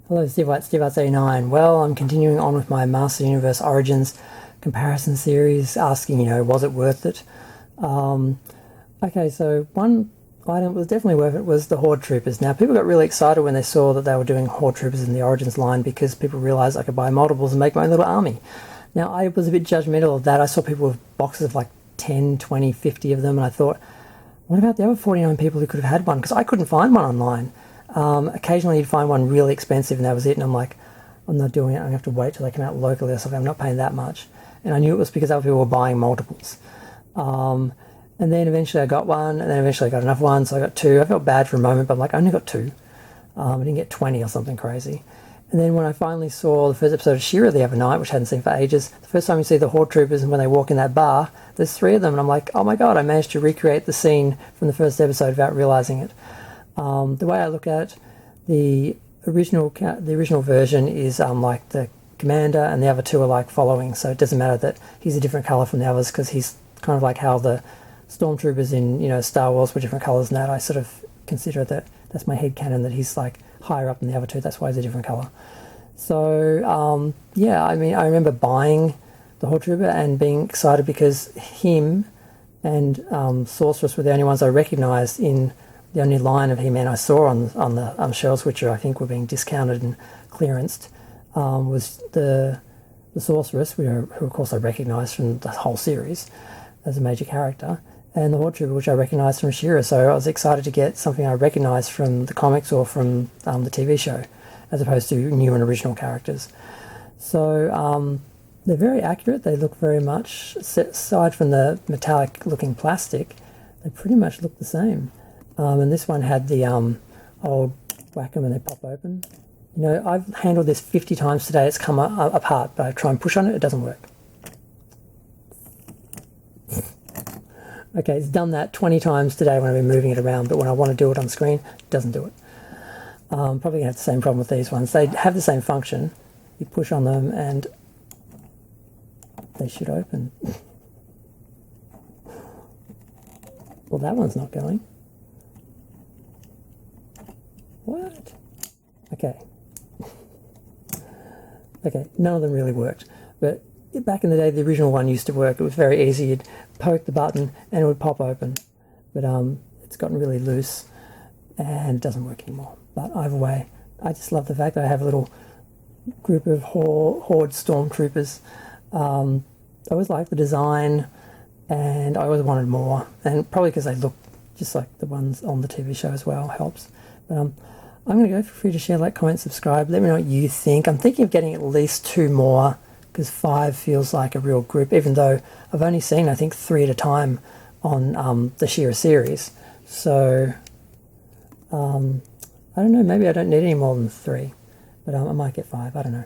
Hello, Steve White, Steve Arts 89. Well, I'm continuing on with my Master Universe Origins comparison series, asking, was it worth it? Okay, so one item that was definitely worth it was the Horde Troopers. Now, people got really excited when they saw that they were doing Horde Troopers in the Origins line because people realized I could buy multiples and make my own little army. Now, I was a bit judgmental of that. I saw people with boxes of like 10, 20, 50 of them, and I thought, what about the other 49 people who could have had one? Because I couldn't find one online. Occasionally you'd find one really expensive and that was it, and I'm like, I'm not doing it, I'm going to have to wait till they come out locally or something, I'm not paying that much. And I knew it was because other people were buying multiples. And then eventually I got one, and then eventually I got another one, so I got two. I felt bad for a moment, but I'm like, I only got two. I didn't get 20 or something crazy. And then when I finally saw the first episode of She-Ra the other night, which I hadn't seen for ages, the first time you see the Horde Troopers and when they walk in that bar, there's three of them, and I'm like, oh my god, I managed to recreate the scene from the first episode without realizing it. The way I look at it, the original version is like the commander, and the other two are like following, so it doesn't matter that he's a different colour from the others, because he's kind of like how the stormtroopers in Star Wars were different colours, and that I sort of consider that's my head canon, that he's like higher up than the other two, that's why he's a different colour. So yeah, I mean, I remember buying the Horde Trooper and being excited because him and Sorceress were the only ones I recognised in the only line of He-Man I saw on the shelves, which I think were being discounted and clearanced, was the Sorceress, who of course I recognised from the whole series as a major character, and the Horde Trooper, which I recognised from She-Ra. So I was excited to get something I recognised from the comics or from the TV show, as opposed to new and original characters. So they're very accurate. They look very much, aside from the metallic looking plastic, they pretty much look the same. And this one had the old whack 'em and they pop open. I've handled this 50 times today. It's come apart, but I try and push on it, it doesn't work. Okay, it's done that 20 times today when I've been moving it around, but when I want to do it on screen, it doesn't do it. Probably going to have the same problem with these ones. They have the same function. You push on them and they should open. Well, that one's not going. What? Okay. Okay, none of them really worked. But back in the day, the original one used to work. It was very easy. You'd poke the button and it would pop open. But it's gotten really loose and it doesn't work anymore. But either way, I just love the fact that I have a little group of Horde stormtroopers. I always liked the design and I always wanted more. And probably because they look just like the ones on the TV show as well helps. But I'm going to go. Feel free to share, like, comment, subscribe. Let me know what you think. I'm thinking of getting at least 2 more, because 5 feels like a real group, even though I've only seen, I think, 3 at a time on the She-Ra series. So, I don't know, maybe I don't need any more than 3, but I might get 5, I don't know.